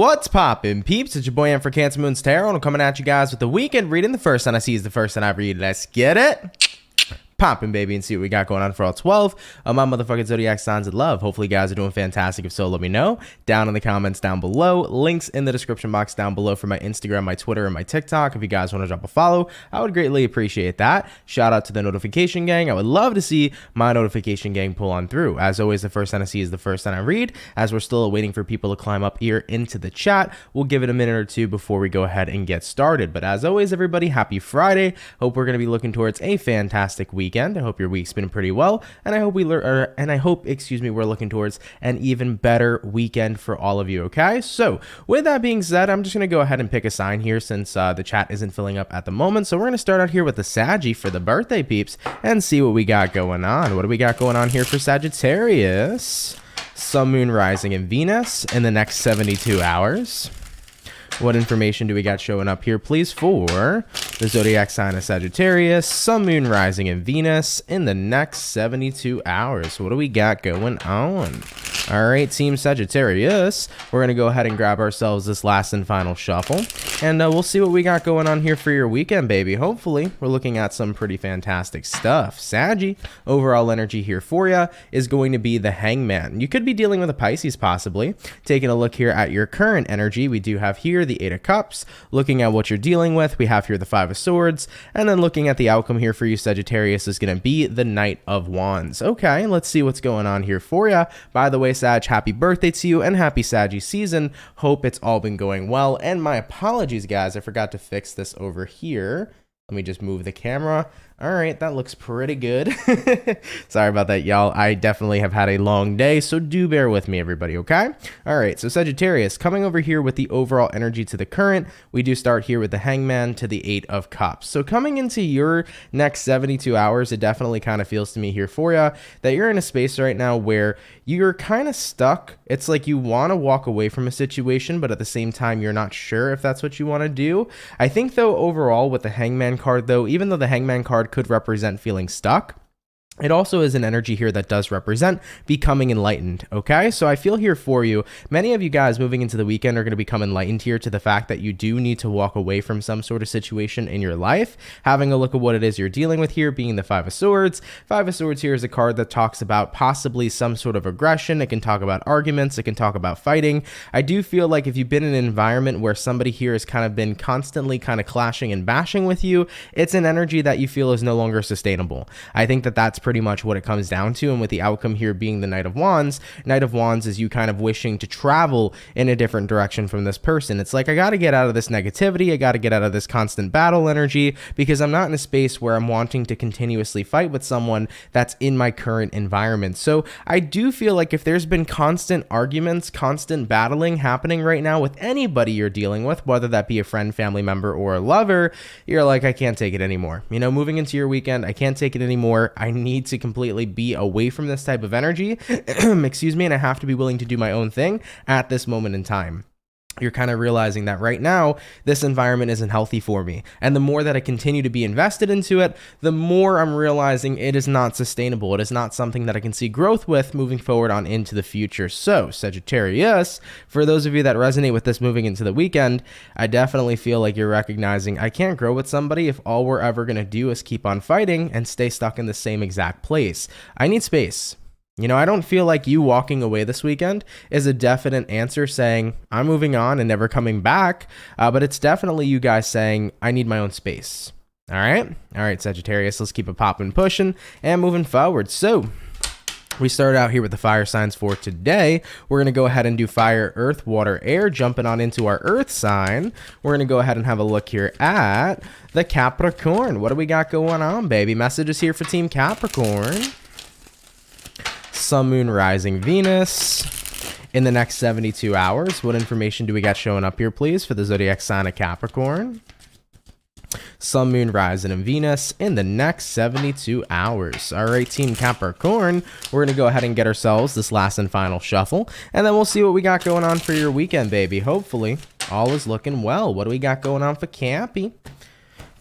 What's poppin', peeps? It's your boy M for CancerMoonsTarot, and I'm coming at you guys with the weekend reading. The first one I see is the first one I read. Let's get it poppin', baby, and see what we got going on for all 12 of my motherfucking zodiac signs of love. Hopefully you guys are doing fantastic. If so, let me know down in the comments down below. Links in the description box down below for my Instagram, my Twitter, and my TikTok. If you guys want to drop a follow, I would greatly appreciate that. Shout out to the notification gang. I would love to see my notification gang pull on through. As always, the first one I see is the first one I read. As we're still waiting for people to climb up here into the chat, we'll give it a minute or two before we go ahead and get started. But as always, everybody, happy Friday. Hope we're going to be looking towards a fantastic weekend. I hope your week's been pretty well, and I hope we're looking towards an even better weekend for all of you. Okay, so with that being said, I'm just gonna go ahead and pick a sign here since the chat isn't filling up at the moment. So we're gonna start out here with the Saggy for the birthday peeps and see what we got going on. What do we got going on here for Sagittarius? Sun, Moon, Rising, and Venus in the next 72 hours. What information do we got showing up here, please, for the zodiac sign of Sagittarius, Sun, Moon, Rising, and Venus in the next 72 hours? What do we got going on? All right, Team Sagittarius, we're going to go ahead and grab ourselves this last and final shuffle, and we'll see what we got going on here for your weekend, baby. Hopefully, we're looking at some pretty fantastic stuff. Saggy, overall energy here for you is going to be the Hangman. You could be dealing with a Pisces, possibly. Taking a look here at your current energy, we do have here the Eight of Cups. Looking at what you're dealing with, we have here the Five of Swords, and then looking at the outcome here for you, Sagittarius, is going to be the Knight of Wands. Okay, let's see what's going on here for you. By the way, Sag, happy birthday to you and happy Saggy season. Hope it's all been going well, and my apologies, guys, I forgot to fix this over here. Let me just move the camera. All right, that looks pretty good. Sorry about that, y'all. I definitely have had a long day, so do bear with me, everybody, okay? All right, so Sagittarius, coming over here with the overall energy to the current, we do start here with the Hangman to the Eight of Cups. So coming into your next 72 hours, it definitely kind of feels to me here for you that you're in a space right now where you're kind of stuck. It's like you want to walk away from a situation, but at the same time, you're not sure if that's what you want to do. I think, though, overall, with the Hangman card, though, even though the Hangman card could represent feeling stuck, it also is an energy here that does represent becoming enlightened, okay? So I feel here for you, many of you guys moving into the weekend are going to become enlightened here to the fact that you do need to walk away from some sort of situation in your life. Having a look at what it is you're dealing with here, being the Five of Swords. Five of Swords here is a card that talks about possibly some sort of aggression. It can talk about arguments. It can talk about fighting. I do feel like if you've been in an environment where somebody here has kind of been constantly kind of clashing and bashing with you, it's an energy that you feel is no longer sustainable. I think that that's pretty much what it comes down to, and with the outcome here being the Knight of Wands is you kind of wishing to travel in a different direction from this person. It's like, I got to get out of this negativity, I got to get out of this constant battle energy, because I'm not in a space where I'm wanting to continuously fight with someone that's in my current environment. So I do feel like if there's been constant arguments, constant battling happening right now with anybody you're dealing with, whether that be a friend, family member, or a lover, you're like, I can't take it anymore. You know, moving into your weekend, I can't take it anymore. I need to completely be away from this type of energy, excuse me, and I have to be willing to do my own thing at this moment in time. You're kind of realizing that right now, this environment isn't healthy for me. And the more that I continue to be invested into it, the more I'm realizing it is not sustainable. It is not something that I can see growth with moving forward on into the future. So, Sagittarius, for those of you that resonate with this moving into the weekend, I definitely feel like you're recognizing I can't grow with somebody if all we're ever going to do is keep on fighting and stay stuck in the same exact place. I need space. You know, I don't feel like you walking away this weekend is a definite answer saying, I'm moving on and never coming back, but it's definitely you guys saying, I need my own space. All right, Sagittarius, let's keep it popping, pushing, and moving forward. So we started out here with the fire signs for today. We're going to go ahead and do fire, earth, water, air. Jumping on into our earth sign, we're going to go ahead and have a look here at the Capricorn. What do we got going on, baby? Messages here for Team Capricorn. Sun, Moon, Rising, Venus in the next 72 hours. What information do we got showing up here, please, for the zodiac sign of Capricorn? Sun, Moon, Rising, and Venus in the next 72 hours. All right, Team Capricorn, we're going to go ahead and get ourselves this last and final shuffle, and then we'll see what we got going on for your weekend, baby. Hopefully, all is looking well. What do we got going on for Cappy?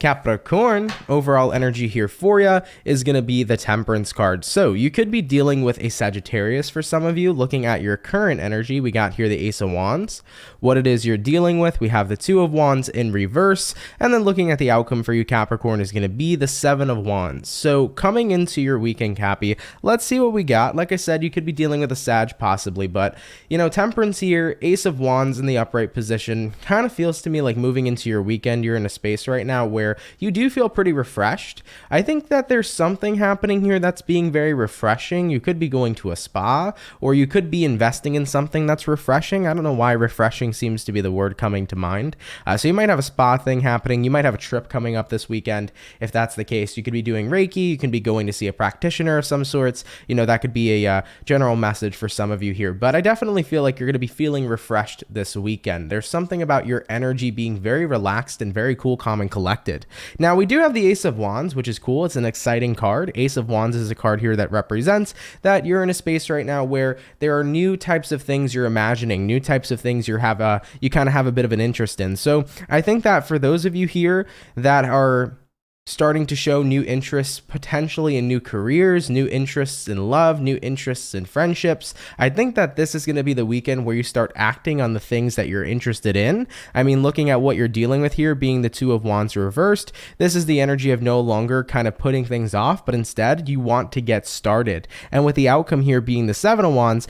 Capricorn, overall energy here for you is going to be the Temperance card. So you could be dealing with a Sagittarius for some of you. Looking at your current energy, we got here the Ace of Wands. What it is you're dealing with, we have the Two of Wands in reverse. And then looking at the outcome for you, Capricorn, is going to be the Seven of Wands. So coming into your weekend, Cappy, let's see what we got. Like I said, you could be dealing with a Sag possibly, but you know, Temperance here, Ace of Wands in the upright position, kind of feels to me like moving into your weekend, you're in a space right now where you do feel pretty refreshed. I think that there's something happening here that's being very refreshing. You could be going to a spa, or you could be investing in something that's refreshing. I don't know why refreshing seems to be the word coming to mind. So you might have a spa thing happening. You might have a trip coming up this weekend. If that's the case, you could be doing Reiki. You can be going to see a practitioner of some sorts. You know, that could be a general message for some of you here. But I definitely feel like you're going to be feeling refreshed this weekend. There's something about your energy being very relaxed and very cool, calm, and collected. Now, we do have the Ace of Wands, which is cool. It's an exciting card. Ace of Wands is a card here that represents that you're in a space right now where there are new types of things you're imagining, new types of things you kind of have a bit of an interest in. So I think that for those of you here that are starting to show new interests potentially in new careers, new interests in love, new interests in friendships, I think that this is going to be the weekend where you start acting on the things that you're interested in. I mean, looking at what you're dealing with here being the Two of Wands reversed, this is the energy of no longer kind of putting things off, but instead you want to get started. And with the outcome here being the Seven of Wands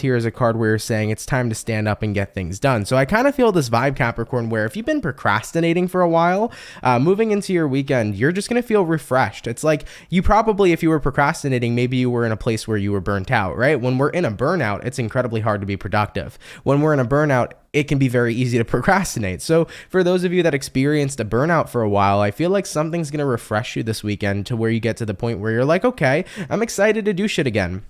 here is a card where you're saying it's time to stand up and get things done. So I kind of feel this vibe, Capricorn, where if you've been procrastinating for a while, moving into your weekend, you're just going to feel refreshed. It's like you probably, if you were procrastinating, maybe you were in a place where you were burnt out, right? When we're in a burnout, it's incredibly hard to be productive. When we're in a burnout, it can be very easy to procrastinate. So for those of you that experienced a burnout for a while, I feel like something's going to refresh you this weekend to where you get to the point where you're like, okay, I'm excited to do shit again.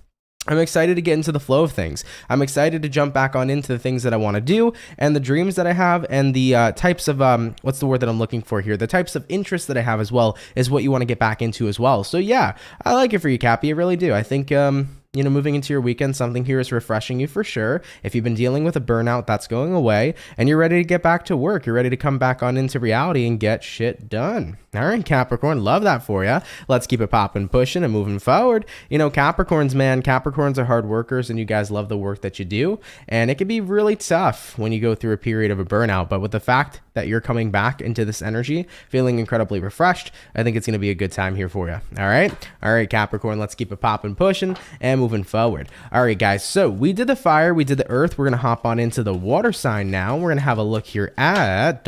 I'm excited to get into the flow of things. I'm excited to jump back on into the things that I want to do and the dreams that I have and the types of, what's the word that I'm looking for here? The types of interests that I have as well is what you want to get back into as well. So yeah, I like it for you, Cappy. I really do. I think, you know, moving into your weekend, something here is refreshing you for sure. If you've been dealing with a burnout, that's going away and you're ready to get back to work. You're ready to come back on into reality and get shit done. All right, Capricorn, love that for you. Let's keep it popping, pushing, and moving forward. You know, Capricorns, man, Capricorns are hard workers and you guys love the work that you do. And it can be really tough when you go through a period of a burnout. But with the fact that you're coming back into this energy, feeling incredibly refreshed, I think it's going to be a good time here for you. All right, Capricorn, let's keep it popping, pushing, and moving forward. All right, guys, so we did the fire, we did the earth. We're going to hop on into the water sign now. We're going to have a look here at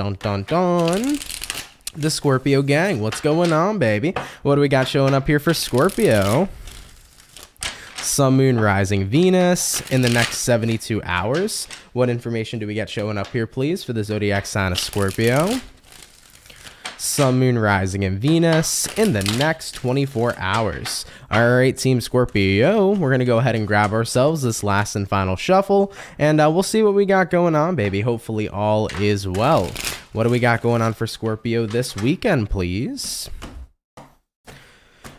the Scorpio gang. What's going on, baby? What do we got showing up here for Scorpio? Sun, Moon, Rising, Venus in the next 72 hours. What information do we get showing up here, please, for the zodiac sign of Scorpio? Sun, Moon, Rising, and Venus in the next 24 hours. All right, Team Scorpio, we're going to go ahead and grab ourselves this last and final shuffle, and we'll see what we got going on, baby. Hopefully all is well. What do we got going on for Scorpio this weekend, please?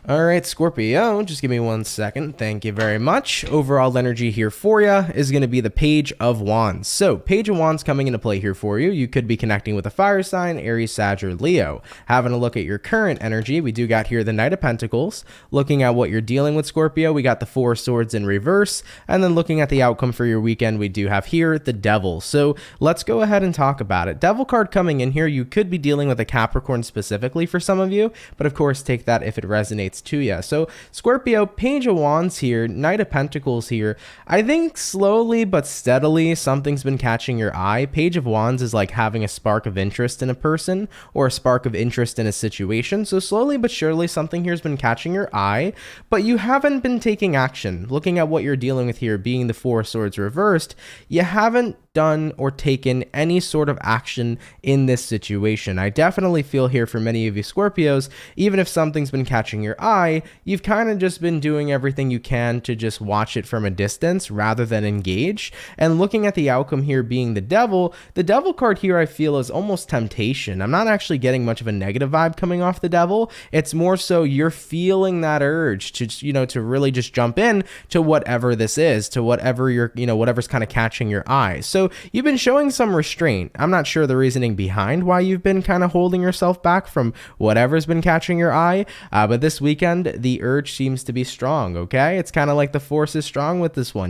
All right, Scorpio, just give me 1 second. Thank you very much. Overall energy here for you is going to be the Page of Wands. So Page of Wands coming into play here for you. You could be connecting with a fire sign, Aries, Sag, or Leo. Having a look at your current energy, we do got here the Knight of Pentacles. Looking at what you're dealing with, Scorpio, we got the Four of Swords in reverse. And then looking at the outcome for your weekend, we do have here the Devil. So let's go ahead and talk about it. Devil card coming in here, you could be dealing with a Capricorn specifically for some of you, but of course take that if it resonates to you. So Scorpio, Page of Wands here, Knight of Pentacles here. I think slowly but steadily something's been catching your eye. Page of Wands is like having a spark of interest in a person or a spark of interest in a situation. So slowly but surely something here has been catching your eye, but you haven't been taking action. Looking at what you're dealing with here being the Four of Swords reversed, you haven't done or taken any sort of action in this situation. I definitely feel here for many of you Scorpios, even if something's been catching your eye, you've kind of just been doing everything you can to just watch it from a distance rather than engage. And looking at the outcome here being the devil card here I feel is almost temptation. I'm not actually getting much of a negative vibe coming off the devil. It's more so you're feeling that urge to, to really just jump in to whatever this is, to whatever you're, whatever's kind of catching your eye. So you've been showing some restraint. I'm not sure the reasoning behind why you've been kind of holding yourself back from whatever's been catching your eye. But this weekend, the urge seems to be strong, okay? It's kind of like the force is strong with this one,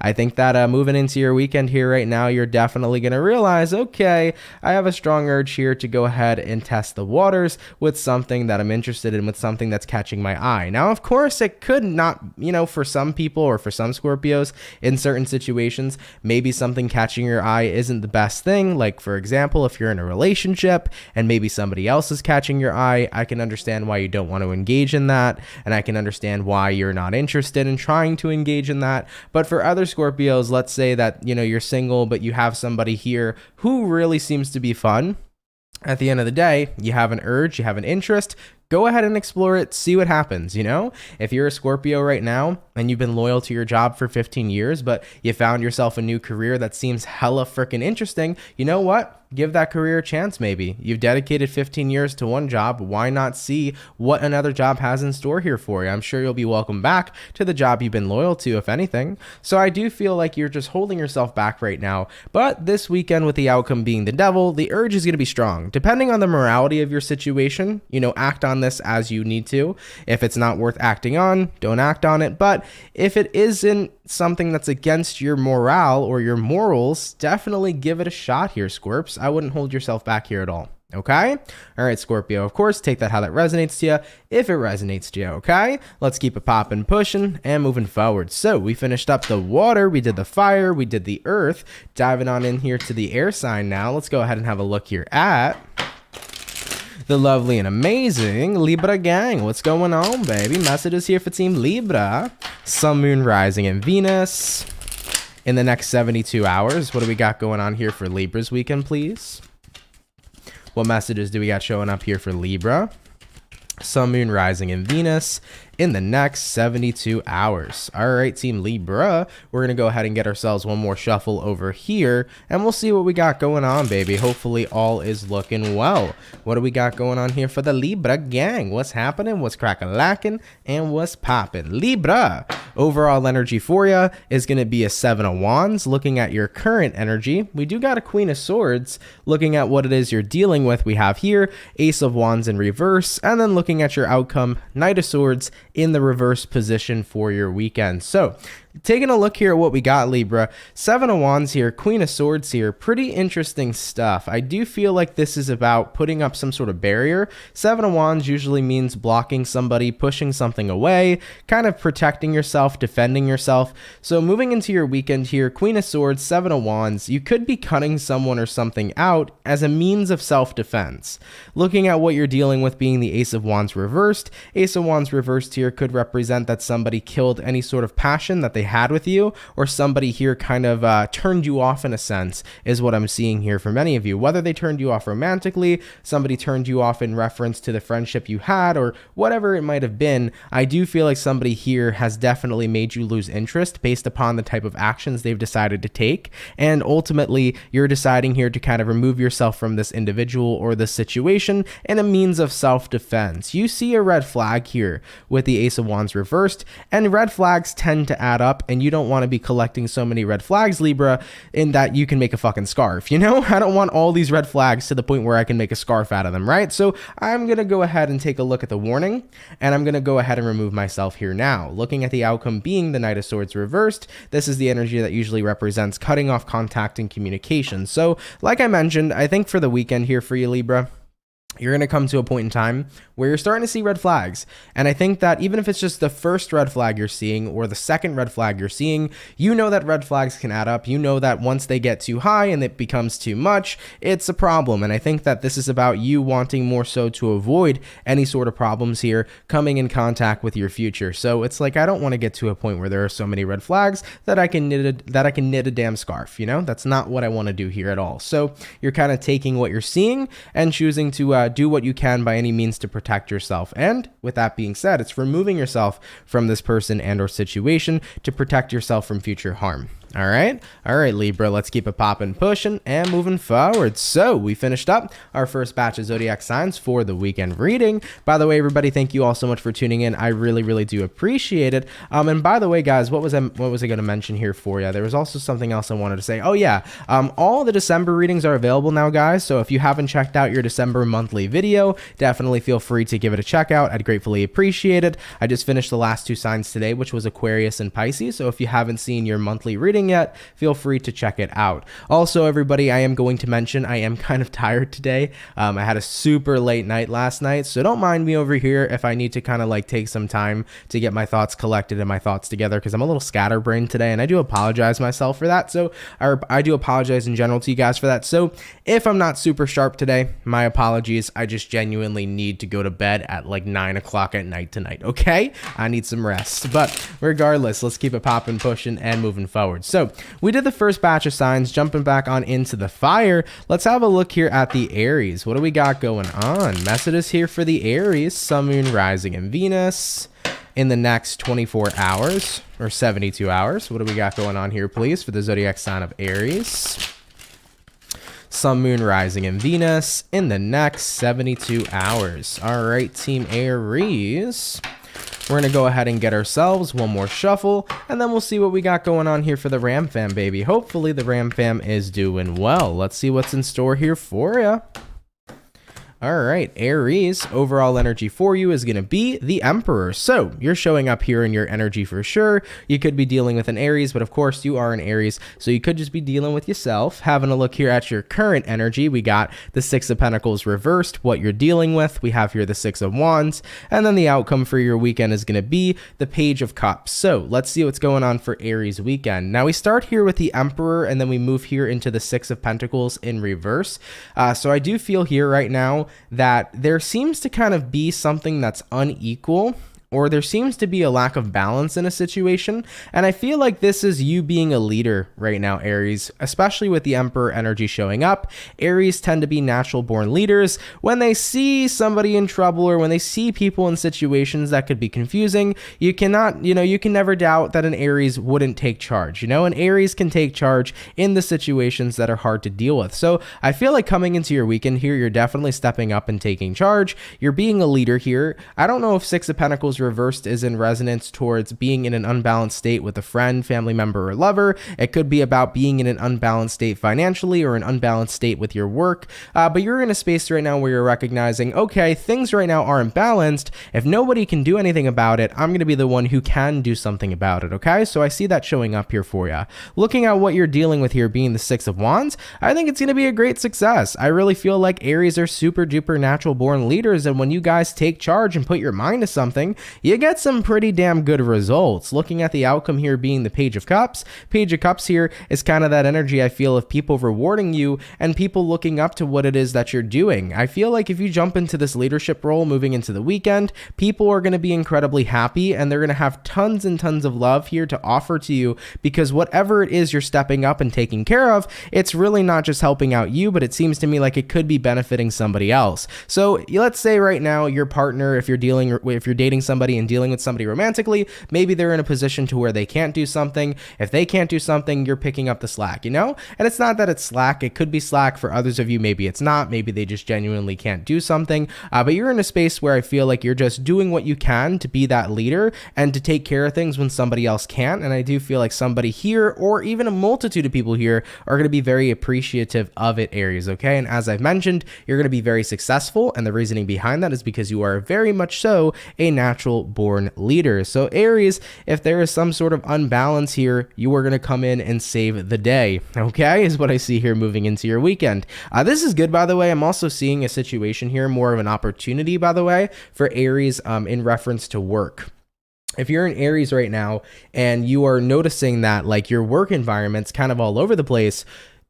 I think that moving into your weekend here right now, you're definitely going to realize, okay, I have a strong urge here to go ahead and test the waters with something that I'm interested in, with something that's catching my eye. Now, of course, it could not, for some people or for some Scorpios in certain situations, maybe something catching your eye isn't the best thing. Like, for example, if you're in a relationship and maybe somebody else is catching your eye, I can understand why you don't want to engage in that. And I can understand why you're not interested in trying to engage in that. But for other Scorpios, let's say that, you're single, but you have somebody here who really seems to be fun. At the end of the day, you have an urge, you have an interest. Go ahead and explore it, see what happens, If you're a Scorpio right now and you've been loyal to your job for 15 years, but you found yourself a new career that seems hella freaking interesting, you know what? Give that career a chance maybe. You've dedicated 15 years to one job. Why not see what another job has in store here for you? I'm sure you'll be welcome back to the job you've been loyal to, if anything. So I do feel like you're just holding yourself back right now. But this weekend, with the outcome being the devil, the urge is going to be strong. Depending on the morality of your situation, act on this as you need to. If it's not worth acting on, don't act on it. But if it isn't something that's against your morale or your morals, definitely give it a shot here, Scorps. I wouldn't hold yourself back here at all. Okay? All right, Scorpio, of course, take that how that resonates to you, if it resonates to you, okay? Let's keep it popping, pushing, and moving forward. So we finished up the water, we did the fire, we did the earth. Diving on in here to the air sign now. Let's go ahead and have a look here at the lovely and amazing Libra gang. What's going on, baby? Messages here for Team Libra. Sun, Moon, Rising, and Venus in the next 72 hours. What do we got going on here for Libra's weekend, please? What messages do we got showing up here for Libra? Sun, Moon, Rising, and Venus in the next 72 hours. All right, Team Libra, we're going to go ahead and get ourselves one more shuffle over here, and we'll see what we got going on, baby. Hopefully all is looking well. What do we got going on here for the Libra gang? What's happening? What's crack-a-lacking? And what's popping? Libra, overall energy for you is going to be a 7 of Wands. Looking at your current energy, we do got a Queen of Swords. Looking at what it is you're dealing with, we have here Ace of Wands in reverse, and then looking at your outcome, Knight of Swords in the reverse position for your weekend. So taking a look here at what we got, Libra, 7 of Wands here, Queen of Swords here, pretty interesting stuff. I do feel like this is about putting up some sort of barrier. 7 of Wands usually means blocking somebody, pushing something away, kind of protecting yourself, defending yourself. So moving into your weekend here, Queen of Swords, 7 of Wands, you could be cutting someone or something out as a means of self-defense. Looking at what you're dealing with being the Ace of Wands reversed, Ace of Wands reversed here could represent that somebody killed any sort of passion that they had with you, or somebody here kind of turned you off in a sense, is what I'm seeing here for many of you. Whether they turned you off romantically, somebody turned you off in reference to the friendship you had, or whatever it might have been, I do feel like somebody here has definitely made you lose interest based upon the type of actions they've decided to take, and ultimately you're deciding here to kind of remove yourself from this individual or this situation in a means of self-defense. You see a red flag here with the Ace of Wands reversed, and red flags tend to add up, and you don't want to be collecting so many red flags, Libra, in that you can make a fucking scarf, I don't want all these red flags to the point where I can make a scarf out of them, right? So I'm going to go ahead and take a look at the warning, and I'm going to go ahead and remove myself here now. Looking at the outcome being the Knight of Swords reversed, this is the energy that usually represents cutting off contact and communication. So like I mentioned, I think for the weekend here for you, Libra, you're going to come to a point in time where you're starting to see red flags. And I think that even if it's just the first red flag you're seeing or the second red flag you're seeing, you know that red flags can add up. You know that once they get too high and it becomes too much, it's a problem. And I think that this is about you wanting more so to avoid any sort of problems here coming in contact with your future. So it's like, I don't want to get to a point where there are so many red flags that I can knit a damn scarf. That's not what I want to do here at all. So you're kind of taking what you're seeing and choosing to do what you can by any means to protect yourself. And with that being said, it's removing yourself from this person and or situation to protect yourself from future harm. All right, Libra, let's keep it popping, pushing, and moving forward. So we finished up our first batch of zodiac signs for the weekend reading. By the way, everybody, thank you all so much for tuning in. I really, really do appreciate it. And by the way, guys, what was I going to mention here for you? There was also something else I wanted to say. Oh yeah, all the December readings are available now, guys. So if you haven't checked out your December monthly video, definitely feel free to give it a check out. I'd gratefully appreciate it. I just finished the last 2 signs today, which was Aquarius and Pisces. So if you haven't seen your monthly reading yet, feel free to check it out. Also, everybody, I am going to mention I am kind of tired today. I had a super late night last night, so don't mind me over here if I need to kind of like take some time to get my thoughts collected and my thoughts together, because I'm a little scatterbrained today, and I do apologize myself for that. So I do apologize in general to you guys for that. So if I'm not super sharp today, my apologies. I just genuinely need to go to bed at like 9 o'clock at night tonight, okay? I need some rest. But regardless, let's keep it popping, pushing, and moving forward. So we did the first batch of signs, jumping back on into the fire. Let's have a look here at the Aries. What do we got going on? Messages here for the Aries, Sun, Moon, Rising, and Venus in the next 24 hours or 72 hours. What do we got going on here, please, for the zodiac sign of Aries? Sun, Moon, Rising, and Venus in the next 72 hours. All right, Team Aries. We're going to go ahead and get ourselves one more shuffle, and then we'll see what we got going on here for the Ram Fam, baby. Hopefully the Ram Fam is doing well. Let's see what's in store here for you. All right, Aries, overall energy for you is going to be the Emperor. So you're showing up here in your energy for sure. You could be dealing with an Aries, but of course you are an Aries, so you could just be dealing with yourself. Having a look here at your current energy, we got the 6 of Pentacles reversed, what you're dealing with. We have here the 6 of Wands, and then the outcome for your weekend is going to be the Page of Cups. So let's see what's going on for Aries weekend. Now we start here with the Emperor, and then we move here into the 6 of Pentacles in reverse. So I do feel here right now that there seems to kind of be something that's unequal, or there seems to be a lack of balance in a situation. And I feel like this is you being a leader right now, Aries, especially with the Emperor energy showing up. Aries tend to be natural born leaders. When they see somebody in trouble, or when they see people in situations that could be confusing, you can never doubt that an Aries wouldn't take charge. An Aries can take charge in the situations that are hard to deal with. So I feel like coming into your weekend here, you're definitely stepping up and taking charge. You're being a leader here. I don't know if 6 of Pentacles reversed is in resonance towards being in an unbalanced state with a friend, family member, or lover. It could be about being in an unbalanced state financially, or an unbalanced state with your work. But you're in a space right now where you're recognizing, okay, things right now aren't balanced. If nobody can do anything about it, I'm going to be the one who can do something about it, okay? So I see that showing up here for you. Looking at what you're dealing with here being the 6 of Wands, I think it's going to be a great success. I really feel like Aries are super duper natural born leaders, and when you guys take charge and put your mind to something, you get some pretty damn good results. Looking at the outcome here being the Page of Cups. Page of Cups here is kind of that energy I feel of people rewarding you and people looking up to what it is that you're doing. I feel like if you jump into this leadership role moving into the weekend, people are going to be incredibly happy, and they're going to have tons and tons of love here to offer to you, because whatever it is you're stepping up and taking care of, it's really not just helping out you, but it seems to me like it could be benefiting somebody else. So let's say right now your partner, if you're dating somebody and dealing with somebody romantically, maybe they're in a position to where they can't do something. If they can't do something, you're picking up the slack, And it's not that it's slack. It could be slack for others of you. Maybe it's not. Maybe they just genuinely can't do something. But you're in a space where I feel like you're just doing what you can to be that leader and to take care of things when somebody else can't. And I do feel like somebody here, or even a multitude of people here, are going to be very appreciative of it, Aries, okay? And as I've mentioned, you're going to be very successful. And the reasoning behind that is because you are very much so a natural born leader. So Aries, if there is some sort of unbalance here, you are going to come in and save the day, okay, is what I see here moving into your weekend. This is good, by the way. I'm also seeing a situation here, more of an opportunity, by the way, for Aries in reference to work. If you're in Aries right now and you are noticing that like your work environment's kind of all over the place,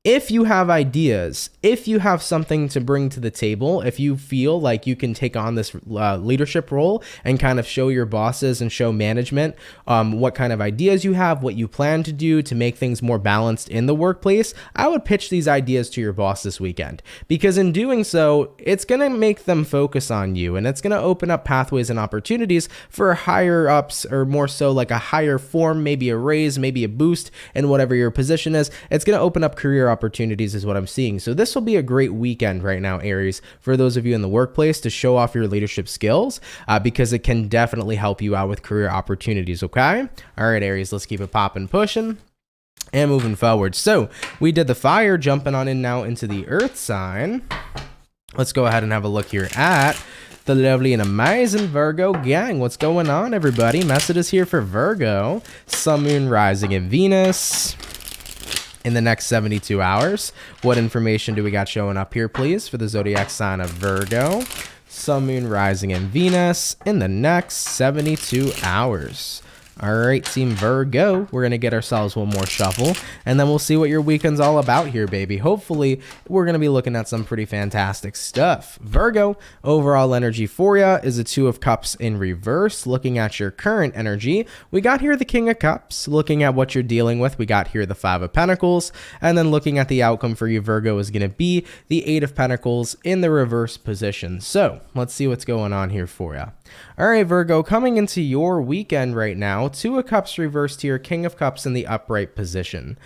If you have ideas, if you have something to bring to the table, if you feel like you can take on this leadership role and kind of show your bosses and show management what kind of ideas you have, what you plan to do to make things more balanced in the workplace, I would pitch these ideas to your boss this weekend, because in doing so, it's going to make them focus on you, and it's going to open up pathways and opportunities for higher ups, or more so like a higher form, maybe a raise, maybe a boost in whatever your position is. It's going to open up career opportunities is what I'm seeing. So this will be a great weekend right now, Aries, for those of you in the workplace to show off your leadership skills, because it can definitely help you out with career opportunities, okay? All right, Aries, let's keep it popping, pushing, and moving forward. So we did the fire, jumping on in now into the earth sign. Let's go ahead and have a look here at the lovely and amazing Virgo gang. What's going on, everybody? Messages here for Virgo. Sun, Moon, Rising, and Venus in the next 72 hours. What information do we got showing up here, please, for the zodiac sign of Virgo? Sun, Moon, Rising, and Venus in the next 72 hours. All right, Team Virgo, we're going to get ourselves one more shuffle, and then we'll see what your weekend's all about here, baby. Hopefully, we're going to be looking at some pretty fantastic stuff. Virgo, overall energy for you is a Two of Cups in reverse. Looking at your current energy, we got here the King of Cups. Looking at what you're dealing with, we got here the Five of Pentacles. And then looking at the outcome for you, Virgo, is going to be the Eight of Pentacles in the reverse position. So, let's see what's going on here for you. All right, Virgo, coming into your weekend right now, Two of Cups reversed here, King of Cups in the upright position.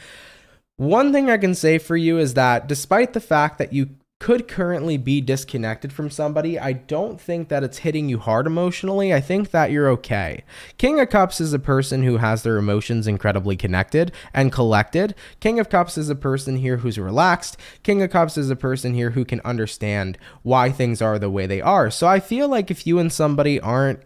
One thing I can say for you is that despite the fact that you could currently be disconnected from somebody, I don't think that it's hitting you hard emotionally. I think that you're okay. King of Cups is a person who has their emotions incredibly connected and collected. King of Cups is a person here who's relaxed. King of Cups is a person here who can understand why things are the way they are. So I feel like if you and somebody aren't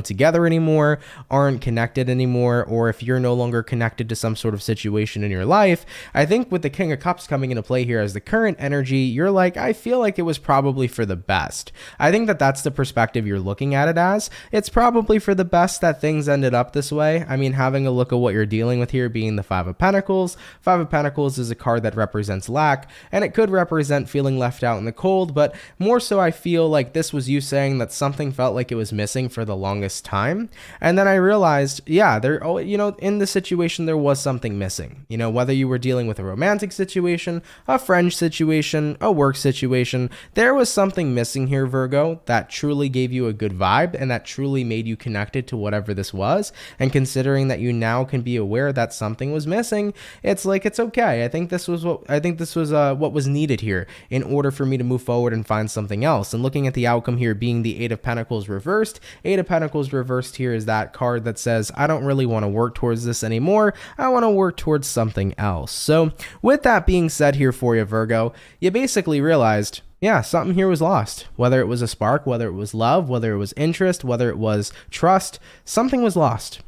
together anymore, aren't connected anymore, or if you're no longer connected to some sort of situation in your life, I think with the King of Cups coming into play here as the current energy, you're like, I feel like it was probably for the best. I think that that's the perspective you're looking at it as. It's probably for the best that things ended up this way. I mean, having a look at what you're dealing with here being the Five of Pentacles. Five of Pentacles is a card that represents lack, and it could represent feeling left out in the cold, but more so I feel like this was you saying that something felt like it was missing for the longest time. And then I realized, yeah, in the situation, there was something missing. Whether you were dealing with a romantic situation, a friend situation, a work situation, there was something missing here, Virgo, that truly gave you a good vibe and that truly made you connected to whatever this was. And considering that you now can be aware that something was missing, it's like, it's okay. I think this was what was needed here in order for me to move forward and find something else. And looking at the outcome here being the Eight of Pentacles reversed, Eight of Pentacles reversed here is that card that says, I don't really want to work towards this anymore. I want to work towards something else. So with that being said here for you, Virgo, you basically realized, yeah, something here was lost. Whether it was a spark, whether it was love, whether it was interest, whether it was trust, something was lost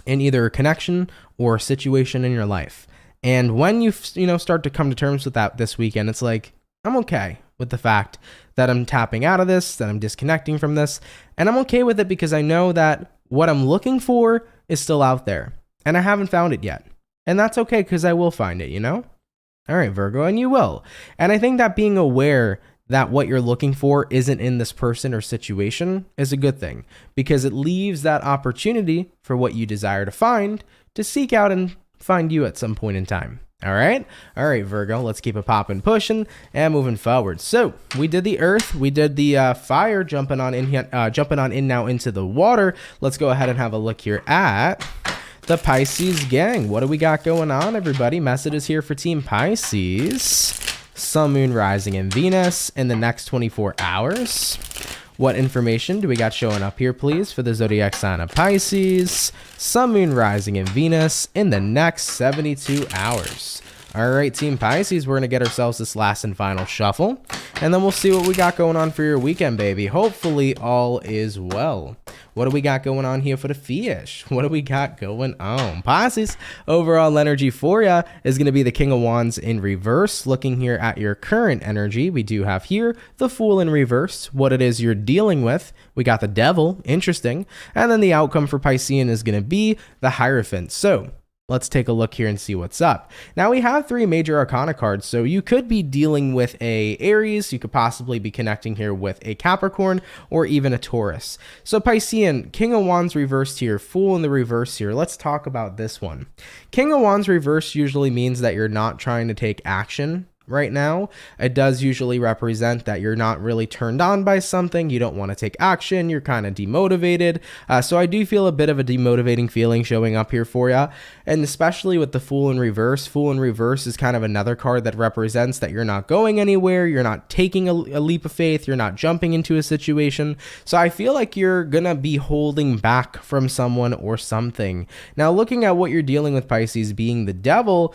in either a connection or a situation in your life. And when you start to come to terms with that this weekend, it's like, I'm okay with the fact that I'm tapping out of this, that I'm disconnecting from this, and I'm okay with it because I know that what I'm looking for is still out there, and I haven't found it yet. And that's okay because I will find it, All right, Virgo, and you will. And I think that being aware that what you're looking for isn't in this person or situation is a good thing, because it leaves that opportunity for what you desire to find to seek out and find you at some point in time. All right, Virgo, let's keep it popping, pushing, and moving forward. So we did the earth, we did the fire, jumping on in now into the water. Let's go ahead and have a look here at the Pisces gang. What do we got going on, everybody? Messages here for Team Pisces. Sun, Moon, Rising, and Venus in the next 24 hours. What information do we got showing up here, please, for the zodiac sign of Pisces? Sun, Moon, Rising, and Venus in the next 72 hours. All right, Team Pisces, we're going to get ourselves this last and final shuffle, and then we'll see what we got going on for your weekend, baby. Hopefully, all is well. What do we got going on here for the fish? What do we got going on? Pisces, overall energy for you is going to be the King of Wands in reverse. Looking here at your current energy, we do have here the Fool in reverse, what it is you're dealing with. We got the Devil, interesting. And then the outcome for Piscean is going to be the Hierophant. So Let's take a look here and see what's up. Now we have 3 major arcana cards, so you could be dealing with a Aries, you could possibly be connecting here with a Capricorn, or even a Taurus. So Piscean, King of Wands reversed here, Fool in the reverse here. Let's talk about this one. King of Wands reversed usually means that you're not trying to take action right now. It does usually represent that you're not really turned on by something, you don't want to take action, you're kind of demotivated. So I do feel a bit of a demotivating feeling showing up here for you, and especially with the Fool in reverse. Fool in reverse is kind of another card that represents that you're not going anywhere, you're not taking a leap of faith, you're not jumping into a situation. So I feel like you're gonna be holding back from someone or something. Now looking at what you're dealing with, Pisces, being the Devil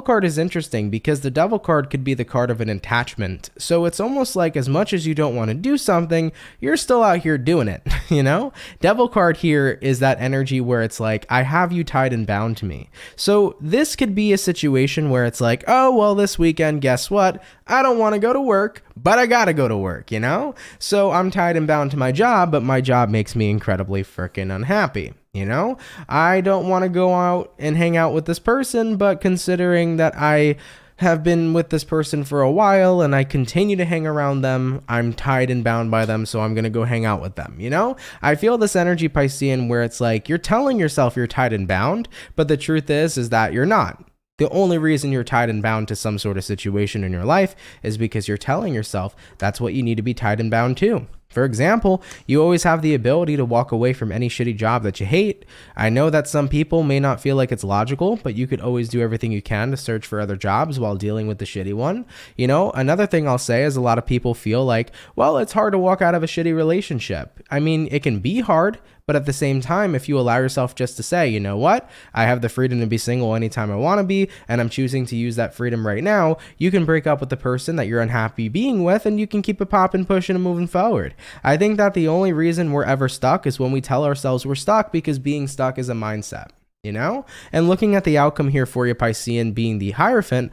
card is interesting because the Devil card could be the card of an attachment. So it's almost like as much as you don't want to do something, you're still out here doing it, you know? Devil card here is that energy where it's like, I have you tied and bound to me. So this could be a situation where it's like, oh, well, this weekend, guess what? I don't want to go to work, but I gotta go to work, you know? So I'm tied and bound to my job, but my job makes me incredibly freaking unhappy. You know, I don't want to go out and hang out with this person, but considering that I have been with this person for a while and I continue to hang around them, I'm tied and bound by them, so I'm going to go hang out with them, you know? I feel this energy, Piscean, where it's like you're telling yourself you're tied and bound, but the truth is that you're not. The only reason you're tied and bound to some sort of situation in your life is because you're telling yourself that's what you need to be tied and bound to. For example, you always have the ability to walk away from any shitty job that you hate. I know that some people may not feel like it's logical, but you could always do everything you can to search for other jobs while dealing with the shitty one. You know, another thing I'll say is a lot of people feel like, well, it's hard to walk out of a shitty relationship. I mean, it can be hard, but at the same time, if you allow yourself just to say, you know what, I have the freedom to be single anytime I want to be, and I'm choosing to use that freedom right now, you can break up with the person that you're unhappy being with, and you can keep it popping, pushing, and moving forward. I think that the only reason we're ever stuck is when we tell ourselves we're stuck, because being stuck is a mindset. You know, and looking at the outcome here for you, Piscean, being the Hierophant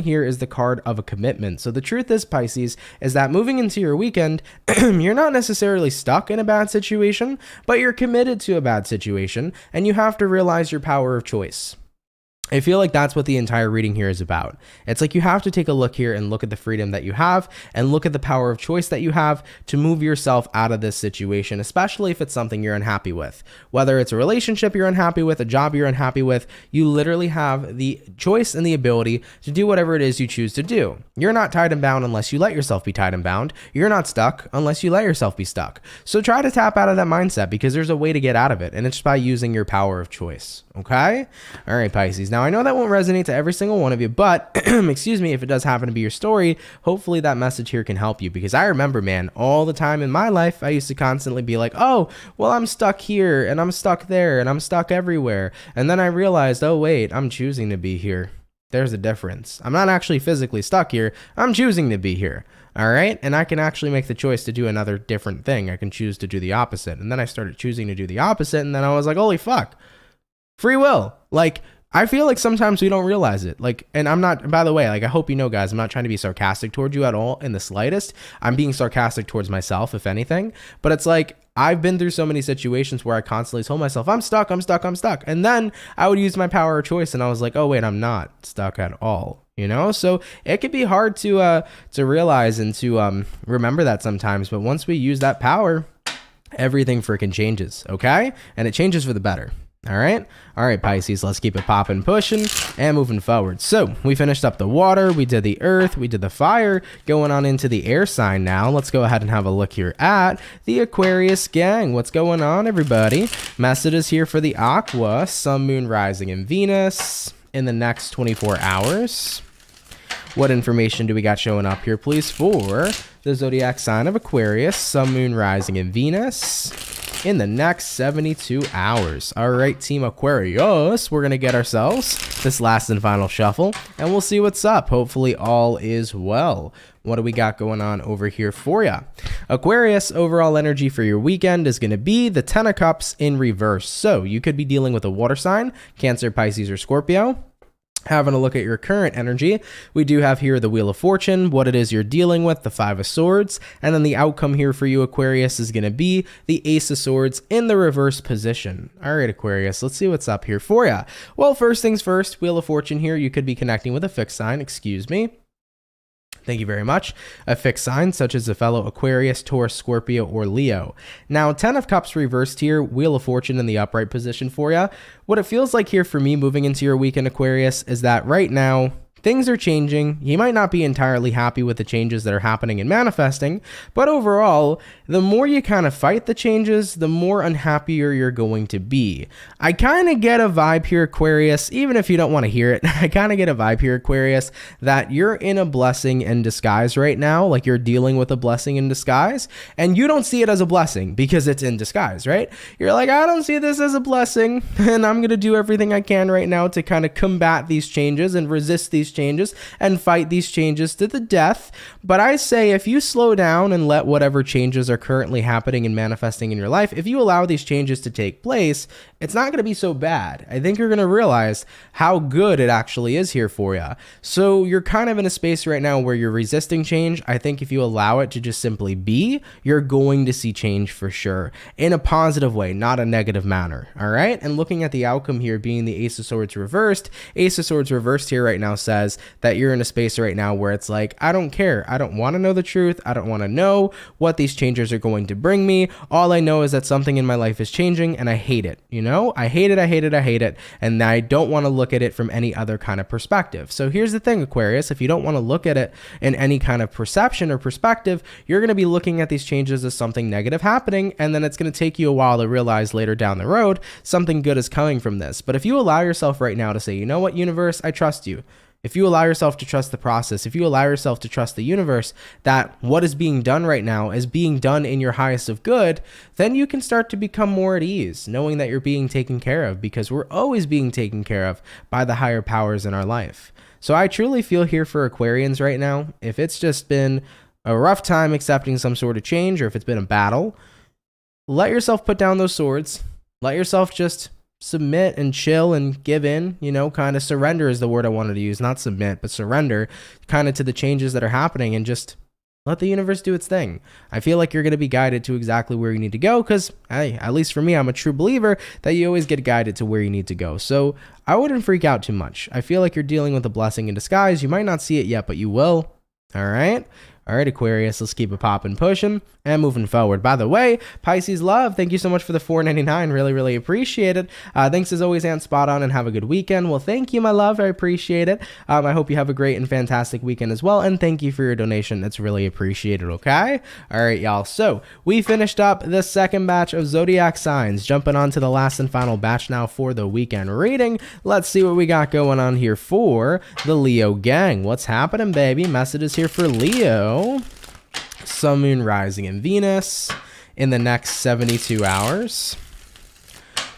here is the card of a commitment. So the truth is, Pisces, is that moving into your weekend, you're not necessarily stuck in a bad situation, but you're committed to a bad situation, and you have to realize your power of choice. I feel like that's what the entire reading here is about. It's like you have to take a look here and look at the freedom that you have and look at the power of choice that you have to move yourself out of this situation, especially if it's something you're unhappy with. Whether it's a relationship you're unhappy with, a job you're unhappy with, you literally have the choice and the ability to do whatever it is you choose to do. You're not tied and bound unless you let yourself be tied and bound. You're not stuck unless you let yourself be stuck. So try to tap out of that mindset, because there's a way to get out of it, and it's by using your power of choice. Okay? All right, Pisces. Now, I know that won't resonate to every single one of you, but excuse me, if it does happen to be your story, hopefully that message here can help you, because I remember, man, all the time in my life, I used to constantly be like, oh, well, I'm stuck here and I'm stuck there and I'm stuck everywhere. And then I realized, oh, wait, I'm choosing to be here. There's a difference. I'm not actually physically stuck here. I'm choosing to be here. All right. And I can actually make the choice to do another different thing. I can choose to do the opposite. And then I started choosing to do the opposite. And then I was like, holy fuck. Free will. Like, I feel like sometimes we don't realize it. Like, and I'm not, by the way, like, I hope you know, guys, I'm not trying to be sarcastic towards you at all in the slightest. I'm being sarcastic towards myself, if anything. But it's like, I've been through so many situations where I constantly told myself, I'm stuck, I'm stuck, I'm stuck. And then I would use my power of choice and I was like, oh, wait, I'm not stuck at all. You know, so it could be hard to realize and to remember that sometimes. But once we use that power, everything freaking changes. Okay. And it changes for the better. All right, Pisces, let's keep it popping, pushing, and moving forward. So we finished up the water, we did the earth, we did the fire, going on into the air sign now. Let's go ahead and have a look here at the Aquarius gang. What's going on, everybody? Messages here for the Aqua, Sun, Moon, Rising, and Venus in the next 24 hours. What information do we got showing up here, please, for the zodiac sign of Aquarius, Sun, Moon, Rising, and Venus in the next 72 hours. All right, Team Aquarius, we're going to get ourselves this last and final shuffle, and we'll see what's up. Hopefully all is well. What do we got going on over here for you? Aquarius, overall energy for your weekend is going to be the 10 of Cups in reverse. So you could be dealing with a water sign, Cancer, Pisces, or Scorpio. Having a look at your current energy, we do have here the Wheel of Fortune, what it is you're dealing with, the Five of Swords, and then the outcome here for you, Aquarius, is going to be the Ace of Swords in the reverse position. All right, Aquarius, let's see what's up here for you. Well, first things first, Wheel of Fortune here, you could be connecting with a fixed sign, excuse me. Thank you very much. A fixed sign such as a fellow Aquarius, Taurus, Scorpio, or Leo. Now, 10 of Cups reversed here, Wheel of Fortune in the upright position for you. What it feels like here for me moving into your weekend, Aquarius, is that right now, things are changing. You might not be entirely happy with the changes that are happening and manifesting, but overall, the more you kind of fight the changes, the more unhappier you're going to be. I kind of get a vibe here, Aquarius, even if you don't want to hear it, I kind of get a vibe here, Aquarius, that you're in a blessing in disguise right now, like you're dealing with a blessing in disguise, and you don't see it as a blessing because it's in disguise, right? You're like, I don't see this as a blessing, and I'm going to do everything I can right now to kind of combat these changes and resist these changes and fight these changes to the death. But I say if you slow down and let whatever changes are currently happening and manifesting in your life, if you allow these changes to take place, it's not going to be so bad. I think you're going to realize how good it actually is here for you. So you're kind of in a space right now where you're resisting change. I think if you allow it to just simply be, you're going to see change for sure in a positive way, not a negative manner. All right. And looking at the outcome here being the Ace of Swords reversed, Ace of Swords reversed here right now says that you're in a space right now where it's like, I don't care. I don't want to know the truth. I don't want to know what these changes are going to bring me. All I know is that something in my life is changing and I hate it. You know, I hate it. I hate it. I hate it. And I don't want to look at it from any other kind of perspective. So here's the thing, Aquarius, if you don't want to look at it in any kind of perception or perspective, you're going to be looking at these changes as something negative happening. And then it's going to take you a while to realize later down the road, something good is coming from this. But if you allow yourself right now to say, you know what, universe, I trust you. If you allow yourself to trust the process, if you allow yourself to trust the universe, that what is being done right now is being done in your highest of good, then you can start to become more at ease, knowing that you're being taken care of, because we're always being taken care of by the higher powers in our life. So I truly feel here for Aquarians right now, if it's just been a rough time accepting some sort of change, or if it's been a battle, let yourself put down those swords. Let yourself just submit and chill and give in, you know, kind of surrender is the word I wanted to use, not submit, but surrender kind of to the changes that are happening and just let the universe do its thing. I feel like you're going to be guided to exactly where you need to go because, hey, at least for me, I'm a true believer that you always get guided to where you need to go. So I wouldn't freak out too much. I feel like you're dealing with a blessing in disguise. You might not see it yet, but you will. All right. All right, Aquarius, let's keep it popping, pushing, and moving forward. By the way, Pisces Love, thank you so much for the $4.99. Really, really appreciate it. Thanks as always, and spot on, and have a good weekend. Well, thank you, my love. I appreciate it. I hope you have a great and fantastic weekend as well, and thank you for your donation. It's really appreciated, okay? All right, y'all. So we finished up the second batch of zodiac signs. Jumping on to the last and final batch now for the weekend reading. Let's see what we got going on here for the Leo gang. What's happening, baby? Messages here for Leo. Sun, Moon, Rising, and Venus in the next 72 hours.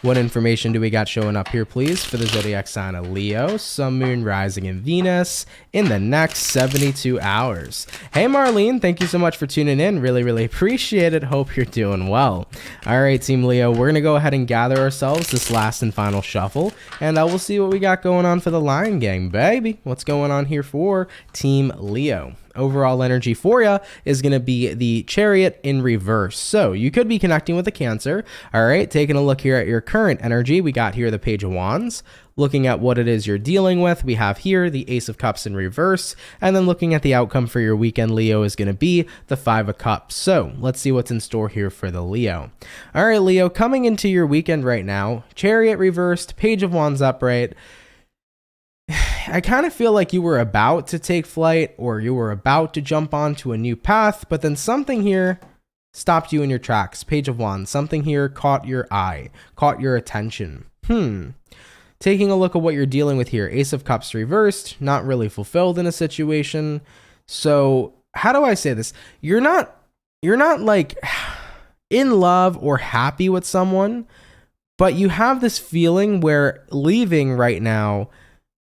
What information do we got showing up here, please, for the zodiac sign of Leo, Sun, Moon, Rising, and Venus in the next 72 hours? Hey, Marlene, thank you so much for tuning in. Really, really appreciate it. Hope you're doing well. All right, Team Leo, we're going to go ahead and gather ourselves this last and final shuffle, and we'll see what we got going on for the Lion Gang, baby. What's going on here for Team Leo? Overall energy for you is going to be the Chariot in reverse. So you could be connecting with a Cancer. All right, taking a look here at your current energy, we got here the Page of Wands. Looking at what it is you're dealing with, we have here the Ace of Cups in reverse. And then looking at the outcome for your weekend, Leo, is going to be the Five of Cups. So let's see what's in store here for the Leo. All right, Leo, coming into your weekend right now, Chariot reversed, Page of Wands upright. I kind of feel like you were about to take flight or you were about to jump onto a new path, but then something here stopped you in your tracks. Page of Wands, something here caught your eye, caught your attention. Taking a look at what you're dealing with here. Ace of Cups reversed, not really fulfilled in a situation. So how do I say this? You're not like in love or happy with someone, but you have this feeling where leaving right now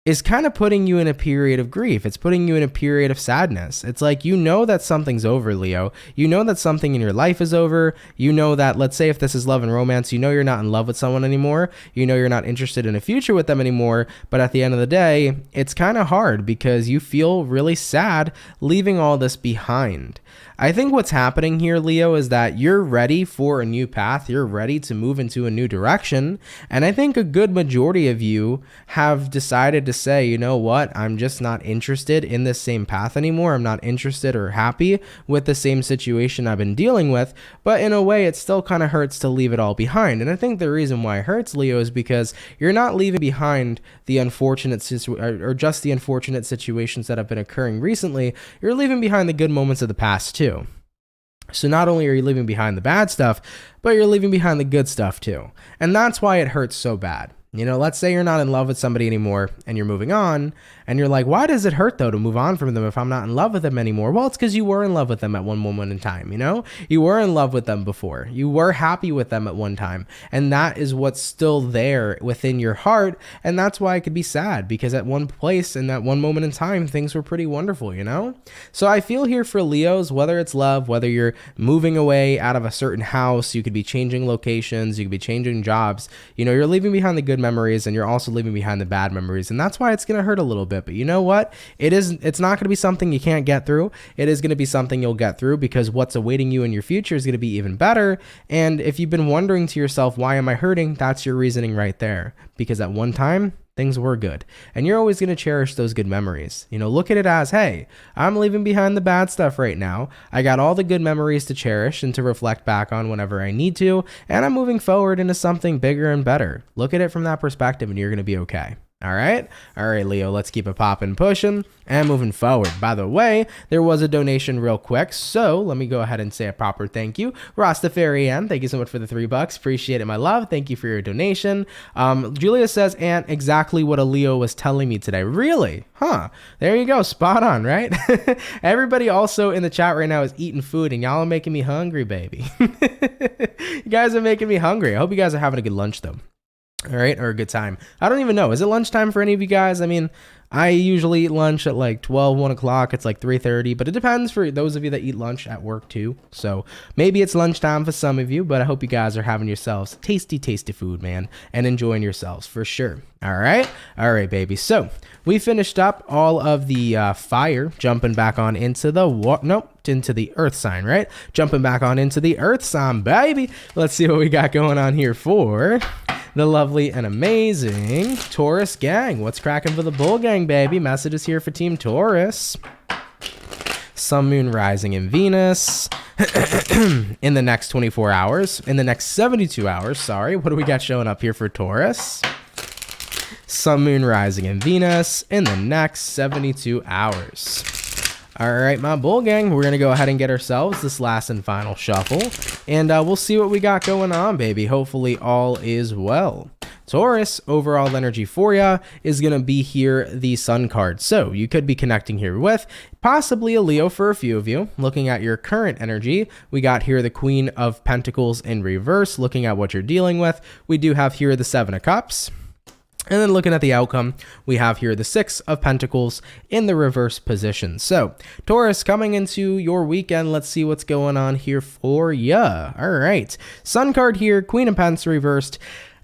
is kind of putting you in a period of grief. It's putting you in a period of sadness. It's like, you know that something's over, Leo. You know that something in your life is over. You know that, let's say if this is love and romance, you know you're not in love with someone anymore. You know you're not interested in a future with them anymore. But at the end of the day, it's kind of hard because you feel really sad leaving all this behind. I think what's happening here, Leo, is that you're ready for a new path. You're ready to move into a new direction. And I think a good majority of you have decided to say, you know what, I'm just not interested in this same path anymore. I'm not interested or happy with the same situation I've been dealing with. But in a way, it still kind of hurts to leave it all behind. And I think the reason why it hurts, Leo, is because you're not leaving behind the unfortunate or just the unfortunate situations that have been occurring recently. You're leaving behind the good moments of the past too. So not only are you leaving behind the bad stuff, but you're leaving behind the good stuff too. And that's why it hurts so bad. You know, let's say you're not in love with somebody anymore and you're moving on and you're like, why does it hurt though to move on from them if I'm not in love with them anymore? Well, it's because you were in love with them at one moment in time, you know? You were in love with them before. You were happy with them at one time. And that is what's still there within your heart. And that's why it could be sad, because at one place and at one moment in time, things were pretty wonderful, you know? So I feel here for Leos, whether it's love, whether you're moving away out of a certain house, you could be changing locations, you could be changing jobs, you know, you're leaving behind the good memories and you're also leaving behind the bad memories, and that's why it's going to hurt a little bit. But you know what, it's not going to be something you can't get through. It is going to be something you'll get through, because what's awaiting you in your future is going to be even better. And if you've been wondering to yourself, why am I hurting, that's your reasoning right there, because at one time things were good, and you're always going to cherish those good memories. You know, look at it as, hey, I'm leaving behind the bad stuff right now. I got all the good memories to cherish and to reflect back on whenever I need to, and I'm moving forward into something bigger and better. Look at it from that perspective and you're going to be okay. All right, Leo, let's keep it popping, pushing, and moving forward. By the way, there was a donation real quick, so let me go ahead and say a proper thank you. Rastafarian, thank you so much for the $3. Appreciate it, my love. Thank you for your donation. Julia says, and exactly what a Leo was telling me today. Really? Huh. There you go. Spot on, right? Everybody also in the chat right now is eating food, and y'all are making me hungry, baby. You guys are making me hungry. I hope you guys are having a good lunch, though. All right, or a good time. I don't even know. Is it lunchtime for any of you guys? I mean, I usually eat lunch at like 12, 1 o'clock. It's like 3:30, but it depends for those of you that eat lunch at work too. So maybe it's lunchtime for some of you, but I hope you guys are having yourselves tasty, tasty food, man, and enjoying yourselves for sure. All right, baby. So we finished up all of the fire, jumping back on into the into the earth sign, right? Jumping back on into the earth sign, baby. Let's see what we got going on here for the lovely and amazing Taurus gang. What's cracking for the bull gang, baby? Messages here for Team Taurus. Sun, Moon, Rising, and Venus in the next 24 hours. In the next 72 hours, sorry. What do we got showing up here for Taurus? Sun, Moon, Rising, and Venus in the next 72 hours. All right, my bull gang, we're going to go ahead and get ourselves this last and final shuffle, and we'll see what we got going on, baby. Hopefully all is well. Taurus, overall energy for ya is going to be here, the Sun card. So you could be connecting here with possibly a Leo for a few of you. Looking at your current energy, we got here the Queen of Pentacles in reverse. Looking at what you're dealing with, we do have here the Seven of Cups. And then looking at the outcome, we have here the Six of Pentacles in the reverse position. So, Taurus, coming into your weekend, let's see what's going on here for ya. All right. Sun card here, Queen of Pentacles reversed.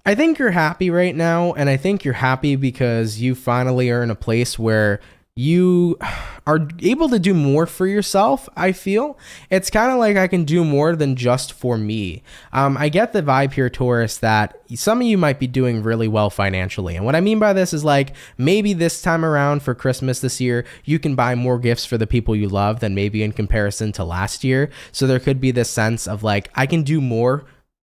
I think you're happy right now, and I think you're happy because you finally are in a place where you are able to do more for yourself. I feel it's kind of like I can do more than just for me. I get the vibe here, Taurus, that some of you might be doing really well financially. And what I mean by this is like maybe this time around for Christmas this year, you can buy more gifts for the people you love than maybe in comparison to last year. So there could be this sense of like, I can do more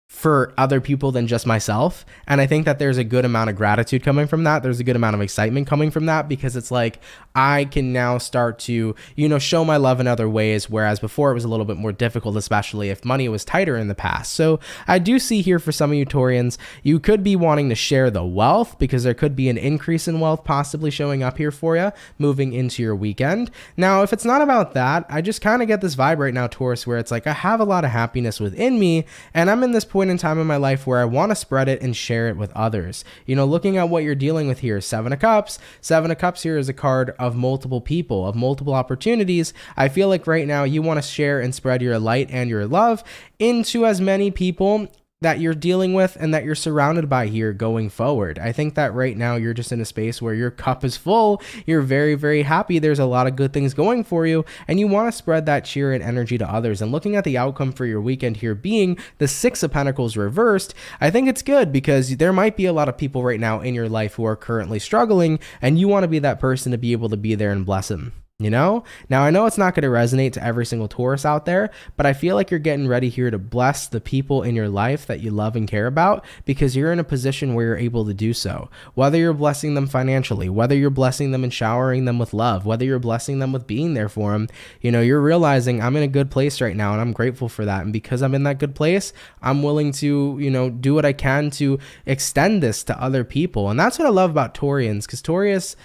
for other people than just myself. And I think that there's a good amount of gratitude coming from that. There's a good amount of excitement coming from that, because it's like I can now start to, you know, show my love in other ways, whereas before it was a little bit more difficult, especially if money was tighter in the past. So I do see here for some of you Taurians, you could be wanting to share the wealth, because there could be an increase in wealth possibly showing up here for you moving into your weekend. Now, if it's not about that, I just kind of get this vibe right now, Taurus, where it's like I have a lot of happiness within me, and I'm in this point point in time in my life where I want to spread it and share it with others. You know, looking at what you're dealing with here, Seven of Cups. Seven of Cups here is a card of multiple people, of multiple opportunities. I feel like right now you want to share and spread your light and your love into as many people that you're dealing with and that you're surrounded by here going forward. I think that right now you're just in a space where your cup is full. You're very, very happy. There's a lot of good things going for you, and you want to spread that cheer and energy to others. And looking at the outcome for your weekend here being the Six of Pentacles reversed, I think it's good because there might be a lot of people right now in your life who are currently struggling, and you want to be that person to be able to be there and bless them. You know, now I know it's not going to resonate to every single Taurus out there, but I feel like you're getting ready here to bless the people in your life that you love and care about, because you're in a position where you're able to do so. Whether you're blessing them financially, whether you're blessing them and showering them with love, whether you're blessing them with being there for them, you know, you're realizing I'm in a good place right now and I'm grateful for that. And because I'm in that good place, I'm willing to, you know, do what I can to extend this to other people. And that's what I love about Taurians, because Taurians,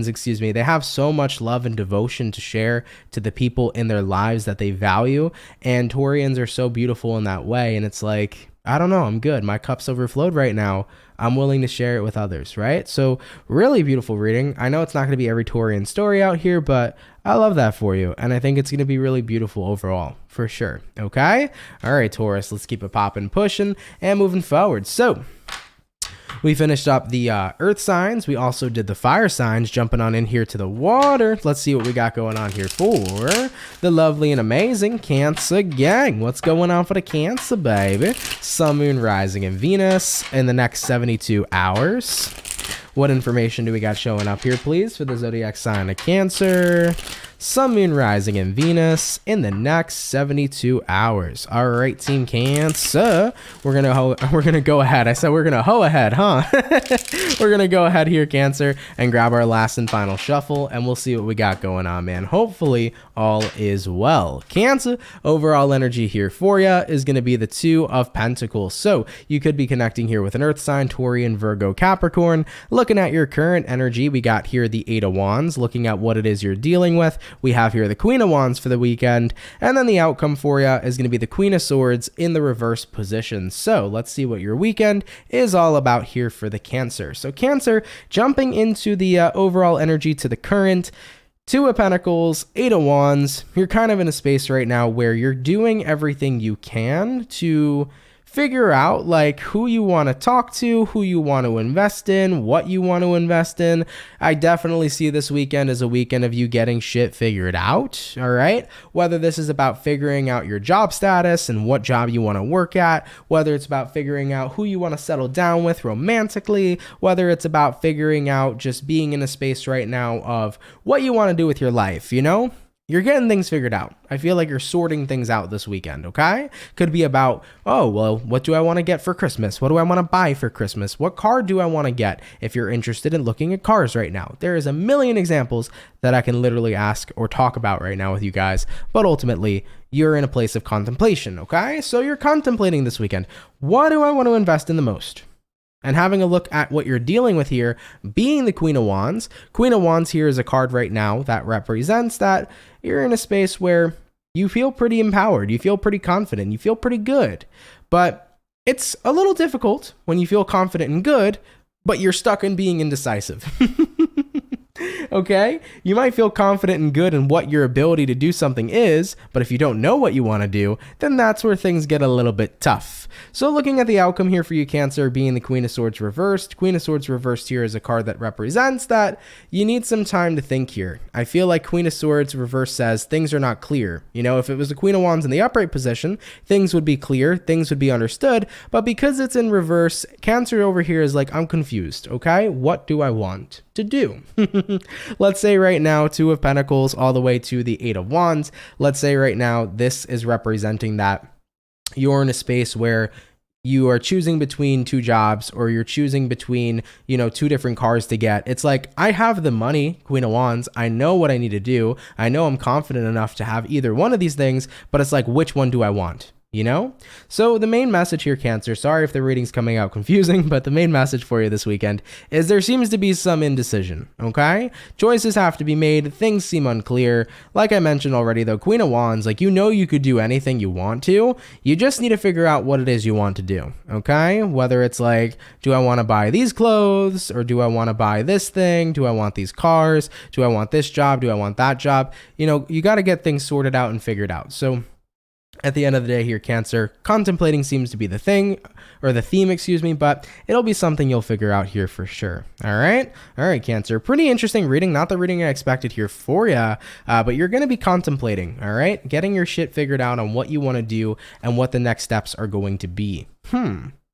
excuse me, they have so much love and devotion to share to the people in their lives that they value, and Taurians are so beautiful in that way. And it's like, I don't know, I'm good, my cup's overflowed right now, I'm willing to share it with others, right? So really beautiful reading. I know it's not going to be every Taurian story out here, but I love that for you, and I think it's going to be really beautiful overall for sure. Okay, all right, Taurus, let's keep it popping, pushing and moving forward. So we finished up the earth signs. We also did the fire signs, jumping on in here to the water. Let's see what we got going on here for the lovely and amazing Cancer gang. What's going on for the Cancer, baby? Sun, Moon, Rising, and Venus in the next 72 hours. What information do we got showing up here, please, for the zodiac sign of Cancer? Sun, Moon, Rising, and Venus in the next 72 hours. All right, Team Cancer, we're gonna go ahead. I said we're gonna hoe ahead, huh? We're gonna go ahead here, Cancer, and grab our last and final shuffle, and we'll see what we got going on, man. Hopefully, all is well. Cancer, overall energy here for you is gonna be the Two of Pentacles. So you could be connecting here with an Earth sign, Taurian, Virgo, Capricorn. Looking at your current energy, we got here the Eight of Wands. Looking at what it is you're dealing with, we have here the Queen of Wands for the weekend, and then the outcome for you is going to be the Queen of Swords in the reverse position. So let's see what your weekend is all about here for the Cancer. So Cancer, jumping into the overall energy to the current, Two of Pentacles, Eight of Wands, you're kind of in a space right now where you're doing everything you can to figure out like who you want to talk to, who you want to invest in, what you want to invest in. I definitely see this weekend as a weekend of you getting shit figured out, all right? Whether this is about figuring out your job status and what job you want to work at, whether it's about figuring out who you want to settle down with romantically, whether it's about figuring out just being in a space right now of what you want to do with your life, you know? You're getting things figured out. I feel like you're sorting things out this weekend, okay? Could be about, oh, well, what do I want to get for Christmas? What do I want to buy for Christmas? What car do I want to get? If you're interested in looking at cars right now, there is a million examples that I can literally ask or talk about right now with you guys, but ultimately, you're in a place of contemplation, okay? So you're contemplating this weekend. What do I want to invest in the most? And having a look at what you're dealing with here, being the Queen of Wands. Queen of Wands here is a card right now that represents that you're in a space where you feel pretty empowered, you feel pretty confident, you feel pretty good. But it's a little difficult when you feel confident and good, but you're stuck in being indecisive. Okay? You might feel confident and good in what your ability to do something is, but if you don't know what you want to do, then that's where things get a little bit tough. So looking at the outcome here for you, Cancer, being the Queen of Swords reversed. Queen of Swords reversed here is a card that represents that you need some time to think here. I feel like Queen of Swords reversed says things are not clear. You know, if it was the Queen of Wands in the upright position, things would be clear, things would be understood, but because it's in reverse, Cancer over here is like, I'm confused, okay? What do I want to do? Let's say right now, Two of Pentacles all the way to the Eight of Wands. Let's say right now, this is representing that you're in a space where you are choosing between two jobs, or you're choosing between, you know, two different cars to get. It's like, I have the money, Queen of Wands. I know what I need to do. I know I'm confident enough to have either one of these things, but it's like, which one do I want? you know? So the main message here, Cancer, sorry if the reading's coming out confusing, but the main message for you this weekend is there seems to be some indecision, okay? Choices have to be made. Things seem unclear. Like I mentioned already, though, Queen of Wands, like, you know, you could do anything you want to. You just need to figure out what it is you want to do, okay? Whether it's like, do I want to buy these clothes, or do I want to buy this thing? Do I want these cars? Do I want this job? Do I want that job? You know, you got to get things sorted out and figured out. So at the end of the day here, Cancer, contemplating seems to be the thing, or the theme, excuse me, but it'll be something you'll figure out here for sure. All right, Cancer. Pretty interesting reading. Not the reading I expected here for you, but you're going to be contemplating, all right? Getting your shit figured out on what you want to do and what the next steps are going to be.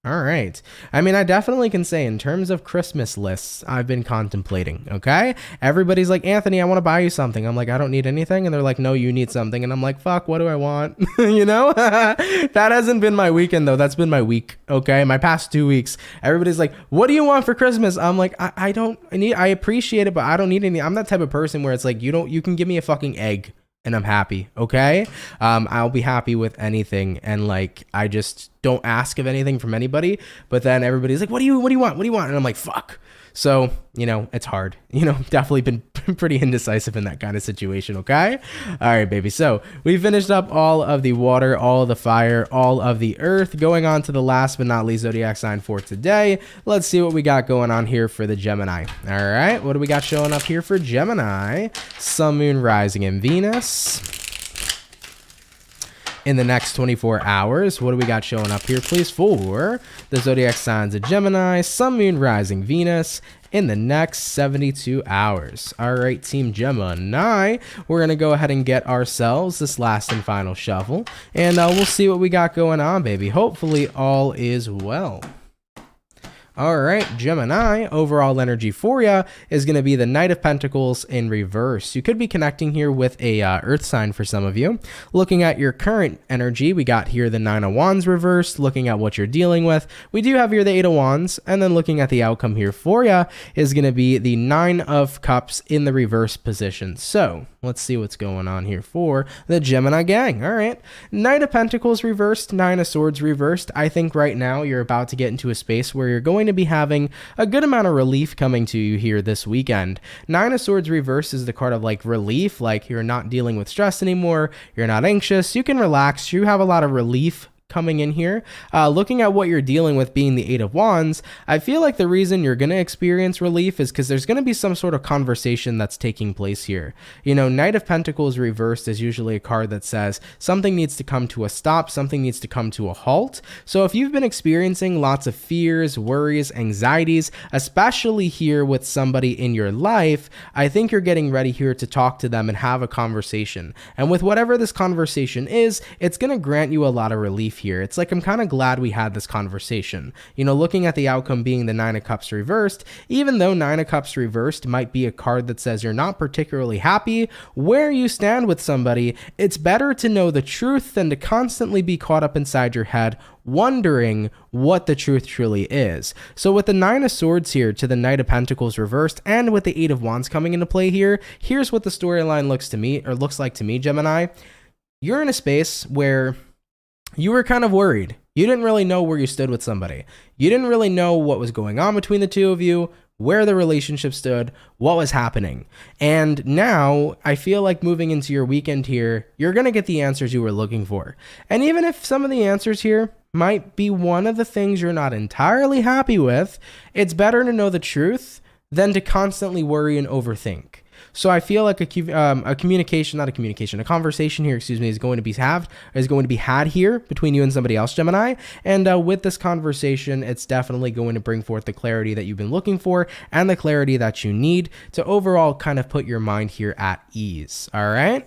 All right. I mean, I definitely can say in terms of Christmas lists, I've been contemplating, okay? Everybody's like, Anthony, I want to buy you something. I'm like, I don't need anything. And they're like, no, you need something. And I'm like, fuck, what do I want? You know? That hasn't been my weekend, though. That's been my week, okay? My past 2 weeks. Everybody's like, what do you want for Christmas? I'm like, I appreciate it, but I don't need anything. I'm that type of person where it's like, you can give me a fucking egg and I'm happy, okay? I'll be happy with anything, and like, I just don't ask of anything from anybody, but then everybody's like, what do you want? And I'm like, fuck. So, you know, it's hard. You know, definitely been pretty indecisive in that kind of situation, okay? All right, baby. So we finished up all of the water, all of the fire, all of the earth. Going on to the last but not least zodiac sign for today. Let's see what we got going on here for the Gemini. All right, what do we got showing up here for Gemini? Sun, Moon, Rising, and Venus. In the next 24 hours, what do we got showing up here, please, for the zodiac signs of Gemini, Sun, Moon, Rising, Venus in the next 72 hours? All right, Team Gemini, we're going to go ahead and get ourselves this last and final shuffle, and we'll see what we got going on, baby. Hopefully all is well. All right, Gemini, overall energy for you is going to be the Knight of Pentacles in reverse. You could be connecting here with a earth sign for some of you. Looking at your current energy, we got here the Nine of Wands reversed. Looking at what you're dealing with, we do have here the Eight of Wands. And then looking at the outcome here for you is going to be the Nine of Cups in the reverse position. So let's see what's going on here for the Gemini gang. All right, Knight of Pentacles reversed, Nine of Swords reversed. I think right now you're about to get into a space where you're going to be having a good amount of relief coming to you here this weekend. Nine of Swords reverse is the card of like relief, like you're not dealing with stress anymore, you're not anxious, you can relax, you have a lot of relief coming in here. Looking at what you're dealing with being the Eight of Wands, I feel like the reason you're going to experience relief is because there's going to be some sort of conversation that's taking place here. You know, Knight of Pentacles reversed is usually a card that says something needs to come to a stop, something needs to come to a halt. So if you've been experiencing lots of fears, worries, anxieties, especially here with somebody in your life, I think you're getting ready here to talk to them and have a conversation. And with whatever this conversation is, it's going to grant you a lot of relief here. It's like, I'm kind of glad we had this conversation. You know, looking at the outcome being the Nine of Cups reversed, even though Nine of Cups reversed might be a card that says you're not particularly happy where you stand with somebody, it's better to know the truth than to constantly be caught up inside your head wondering what the truth truly is. So with the Nine of Swords here to the Knight of Pentacles reversed, and with the Eight of Wands coming into play here, here's what the storyline looks like to me, Gemini. You're in a space where you were kind of worried. You didn't really know where you stood with somebody. You didn't really know what was going on between the two of you, where the relationship stood, what was happening. And now I feel like moving into your weekend here, you're going to get the answers you were looking for. And even if some of the answers here might be one of the things you're not entirely happy with, it's better to know the truth than to constantly worry and overthink. So I feel like a conversation here, is going to be had here between you and somebody else, Gemini. And with this conversation, it's definitely going to bring forth the clarity that you've been looking for and the clarity that you need to overall kind of put your mind here at ease. All right,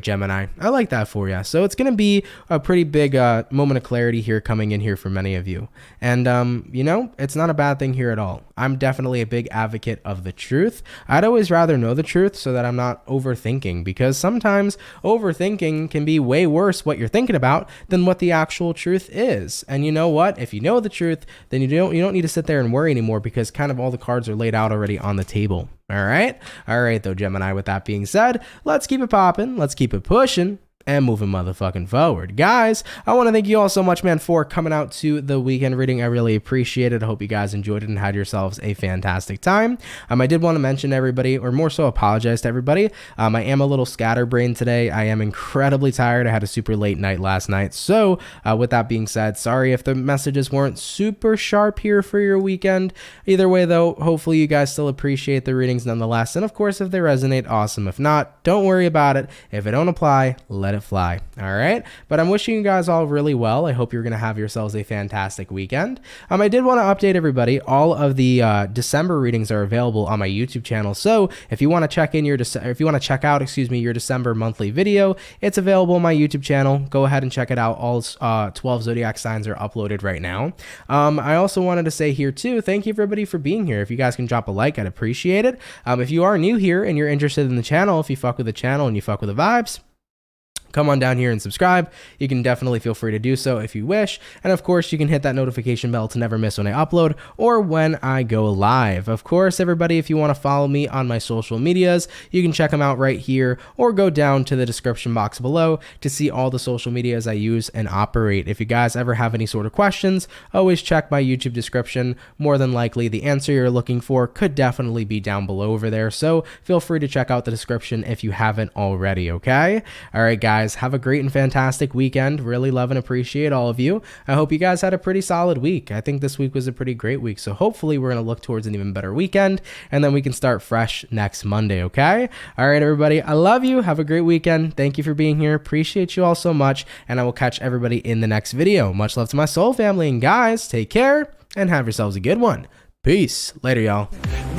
Gemini. I like that for you. So it's going to be a pretty big moment of clarity here coming in here for many of you. And you know, it's not a bad thing here at all. I'm definitely a big advocate of the truth. I'd always rather know the truth so that I'm not overthinking, because sometimes overthinking can be way worse what you're thinking about than what the actual truth is. And you know what? If you know the truth, then you don't need to sit there and worry anymore, because kind of all the cards are laid out already on the table. All right though, Gemini, with that being said, let's keep it popping, let's keep it pushing, and moving motherfucking forward. Guys, I want to thank you all so much, man, for coming out to the weekend reading. I really appreciate it. I hope you guys enjoyed it and had yourselves a fantastic time. I did want to mention everybody, or more so apologize to everybody. I am a little scatterbrained today. I am incredibly tired. I had a super late night last night. So with that being said, sorry if the messages weren't super sharp here for your weekend. Either way, though, hopefully you guys still appreciate the readings nonetheless. And of course, if they resonate, awesome. If not, don't worry about it. If it don't apply, let it fly. All right. But I'm wishing you guys all really well. I hope you're going to have yourselves a fantastic weekend. I did want to update everybody. All of the December readings are available on my YouTube channel. So if you want to check in check out, your December monthly video, it's available on my YouTube channel. Go ahead and check it out. All 12 zodiac signs are uploaded right now. I also wanted to say here too, thank you everybody for being here. If you guys can drop a like, I'd appreciate it. If you are new here and you're interested in the channel, if you fuck with the channel and you fuck with the vibes, come on down here and subscribe. You can definitely feel free to do so if you wish. And of course, you can hit that notification bell to never miss when I upload or when I go live. Of course, everybody, if you want to follow me on my social medias, you can check them out right here or go down to the description box below to see all the social medias I use and operate. If you guys ever have any sort of questions, always check my YouTube description. More than likely, the answer you're looking for could definitely be down below over there. So feel free to check out the description if you haven't already, okay? All right, guys. Have a great and fantastic weekend. Really love and appreciate all of you. I hope you guys had a pretty solid week. I think this week was a pretty great week. So hopefully we're going to look towards an even better weekend and then we can start fresh next Monday. Okay. All right, everybody. I love you. Have a great weekend. Thank you for being here. Appreciate you all so much. And I will catch everybody in the next video. Much love to my soul family. And guys, take care and have yourselves a good one. Peace. Later, y'all.